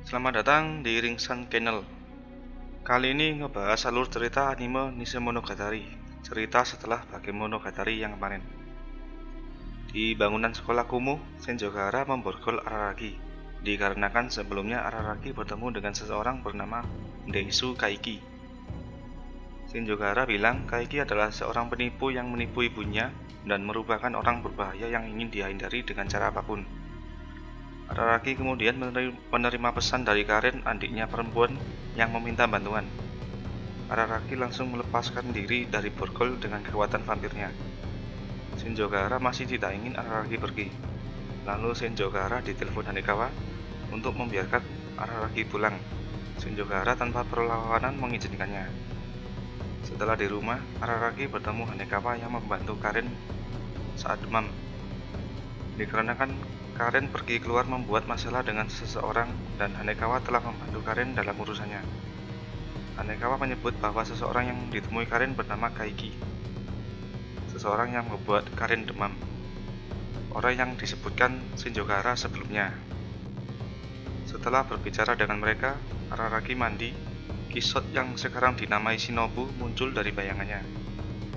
Selamat datang di Ringsan Channel. Kali ini ngebahas alur cerita anime Nissemonogatari, cerita setelah Bakemonogatari yang kemarin. Di bangunan sekolah kumuh, Senjogahara memborgol Araragi, dikarenakan sebelumnya Araragi bertemu dengan seseorang bernama Deisu Kaiki. Senjogahara bilang Kaiki adalah seorang penipu yang menipu ibunya dan merupakan orang berbahaya yang ingin dia hindari dengan cara apapun. Araragi kemudian menerima pesan dari Karen, adiknya perempuan, yang meminta bantuan. Araragi langsung melepaskan diri dari borgol dengan kekuatan vampirnya. Senjogahara masih tidak ingin Araragi pergi. Lalu Senjogahara ditelepon Hanekawa untuk membiarkan Araragi pulang. Senjogahara tanpa perlawanan mengizinkannya. Setelah di rumah, Araragi bertemu Hanekawa yang membantu Karen saat demam. Dikarenakan Karen pergi keluar membuat masalah dengan seseorang dan Hanekawa telah membantu Karen dalam urusannya. Hanekawa menyebut bahwa seseorang yang ditemui Karen bernama Kaiki, seseorang yang membuat Karen demam, orang yang disebutkan Senjogahara sebelumnya. Setelah berbicara dengan mereka, Araragi mandi. Kisot yang sekarang dinamai Shinobu muncul dari bayangannya.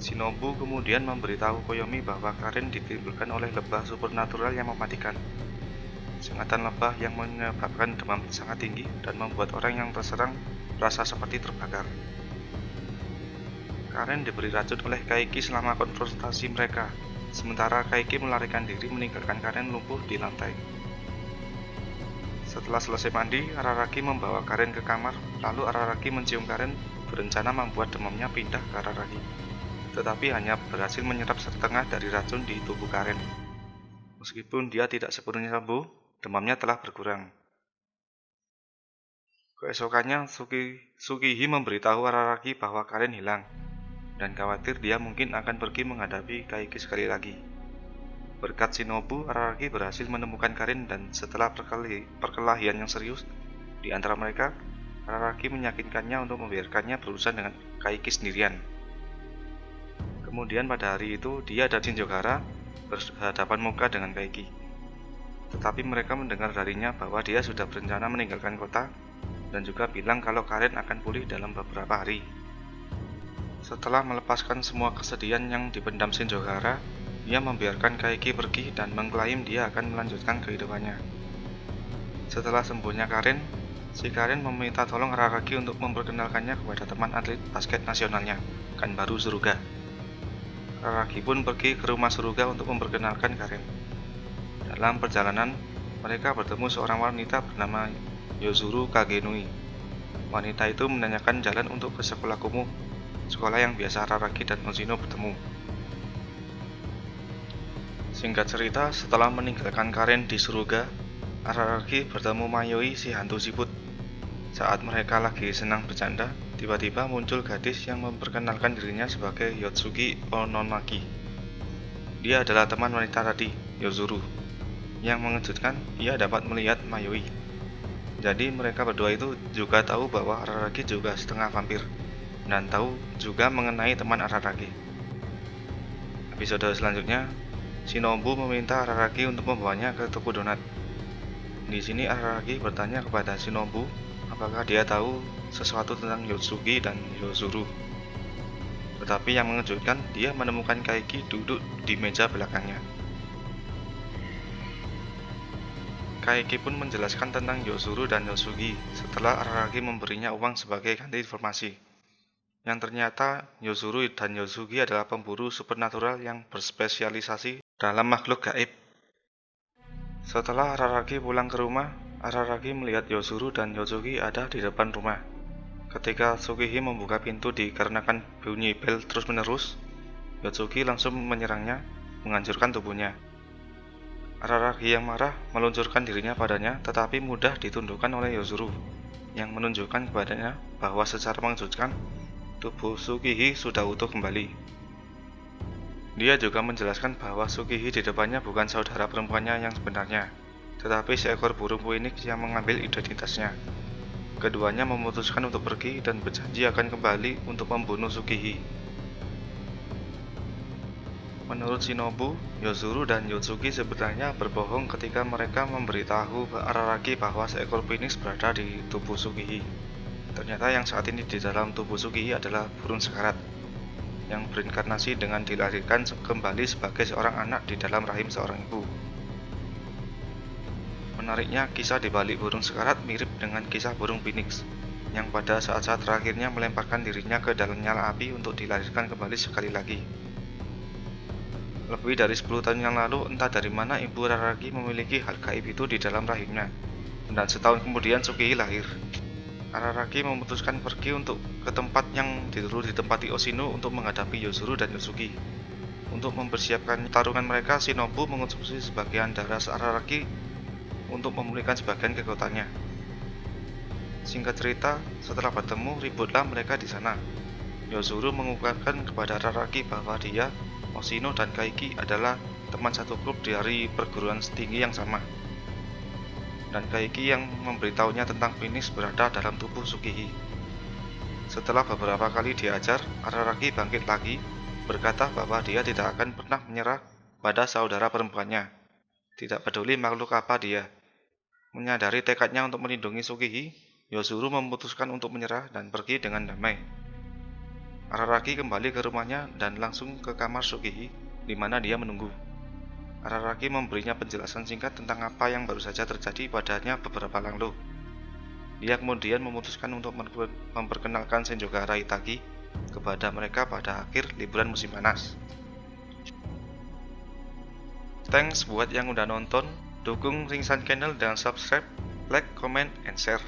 Shinobu kemudian memberitahu Koyomi bahwa Karen ditimbulkan oleh lebah supernatural yang mematikan. Sengatan lebah yang menyebabkan demam sangat tinggi dan membuat orang yang terserang rasa seperti terbakar. Karen diberi racun oleh Kaiki selama konfrontasi mereka, sementara Kaiki melarikan diri meninggalkan Karen lumpuh di lantai. Setelah selesai mandi, Araragi membawa Karen ke kamar, lalu Araragi mencium Karen, berencana membuat demamnya pindah ke Araragi. Tetapi hanya berhasil menyerap setengah dari racun di tubuh Karen. Meskipun dia tidak sepenuhnya sembuh, demamnya telah berkurang. Keesokannya, Tsukihi memberitahu Araragi bahwa Karen hilang, dan khawatir dia mungkin akan pergi menghadapi Kaiki sekali lagi. Berkat Shinobu, Araragi berhasil menemukan Karen dan setelah perkelahian yang serius di antara mereka, Araragi meyakinkannya untuk membiarkannya berurusan dengan Kaiki sendirian. Kemudian pada hari itu, dia dan Senjogahara berhadapan muka dengan Kaiki. Tetapi mereka mendengar darinya bahwa dia sudah berencana meninggalkan kota dan juga bilang kalau Karen akan pulih dalam beberapa hari. Setelah melepaskan semua kesedihan yang dipendam Senjogahara, dia membiarkan Kaiki pergi dan mengklaim dia akan melanjutkan kehidupannya. Setelah sembuhnya Karen, si Karen meminta tolong Araragi untuk memperkenalkannya kepada teman atlet basket nasionalnya, Kanbaru Suruga. Araragi pun pergi ke rumah Suruga untuk memperkenalkan Karen. Dalam perjalanan, mereka bertemu seorang wanita bernama Yozuru Kagenui. Wanita itu menanyakan jalan untuk ke sekolah kumuh, sekolah yang biasa Araragi dan Hoshino bertemu. Singkat cerita, setelah meninggalkan Karen di Suruga, Araragi bertemu Mayoi si hantu siput. Saat mereka lagi senang bercanda, tiba-tiba muncul gadis yang memperkenalkan dirinya sebagai Yotsuki Onomaki. Dia adalah teman wanita tadi, Yozuru. Yang mengejutkan, ia dapat melihat Mayoi. Jadi mereka berdua itu juga tahu bahwa Araragi juga setengah vampir, dan tahu juga mengenai teman Araragi. Episode selanjutnya, Shinobu meminta Araragi untuk membawanya ke toko donat. Di sini Araragi bertanya kepada Shinobu apakah dia tahu sesuatu tentang Yotsuki dan Yozuru. Tetapi yang mengejutkan, dia menemukan Kaiki duduk di meja belakangnya. Kaiki pun menjelaskan tentang Yozuru dan Yotsuki setelah Araragi memberinya uang sebagai ganti informasi. Yang ternyata Yozuru dan Yotsuki adalah pemburu supernatural yang berspesialisasi dalam makhluk gaib. Setelah Araragi pulang ke rumah, Araragi melihat Yozuru dan Yotsuki ada di depan rumah. Ketika Tsukihi membuka pintu dikarenakan bunyi bel terus-menerus, Yotsuki langsung menyerangnya, menghancurkan tubuhnya. Araragi yang marah meluncurkan dirinya padanya, tetapi mudah ditundukkan oleh Yozuru, yang menunjukkan kepadanya bahwa secara mengejutkan, tubuh Tsukihi sudah utuh kembali. Dia juga menjelaskan bahwa Tsukihi di depannya bukan saudara perempuannya yang sebenarnya, tetapi seekor burung phoenix yang mengambil identitasnya. Keduanya memutuskan untuk pergi dan berjanji akan kembali untuk membunuh Tsukihi. Menurut Shinobu, Yozuru dan Yotsuki sebenarnya berbohong ketika mereka memberitahu Araragi bahwa seekor phoenix berada di tubuh Tsukihi. Ternyata yang saat ini di dalam tubuh Tsukihi adalah burung sekarat yang berinkarnasi dengan dilahirkan kembali sebagai seorang anak di dalam rahim seorang ibu. Menariknya, kisah di balik burung sekarat mirip dengan kisah burung phoenix yang pada saat-saat terakhirnya melemparkan dirinya ke dalam nyala api untuk dilahirkan kembali sekali lagi. Lebih dari 10 tahun yang lalu, entah dari mana ibu Araragi memiliki hal gaib itu di dalam rahimnya, dan setahun kemudian Tsukihi lahir. Araragi memutuskan pergi untuk ke tempat yang dulu ditempati Oshino untuk menghadapi Yozuru dan Yotsuki. Untuk mempersiapkan pertarungan mereka, Shinobu mengonsumsi sebagian darah Araragi untuk memulihkan sebagian kekuatannya. Singkat cerita, setelah bertemu, ributlah mereka di sana. Yozuru mengungkapkan kepada Araragi bahwa dia, Oshino, dan Kaiki adalah teman satu grup dari perguruan tinggi yang sama. Dan Kaiki yang memberitahunya tentang Phoenix berada dalam tubuh Tsukihi. Setelah beberapa kali diajar, Araragi bangkit lagi, berkata bahwa dia tidak akan pernah menyerah pada saudara perempuannya. Tidak peduli makhluk apa dia. Menyadari tekadnya untuk melindungi Tsukihi, Yozuru memutuskan untuk menyerah dan pergi dengan damai. Araragi kembali ke rumahnya dan langsung ke kamar Tsukihi, di mana dia menunggu. Araragi memberinya penjelasan singkat tentang apa yang baru saja terjadi padanya beberapa lalu. Dia kemudian memutuskan untuk memperkenalkan Senjogahara Itagi kepada mereka pada akhir liburan musim panas. Thanks buat yang udah nonton. Dukung Ringsan Channel dengan subscribe, like, comment, and share.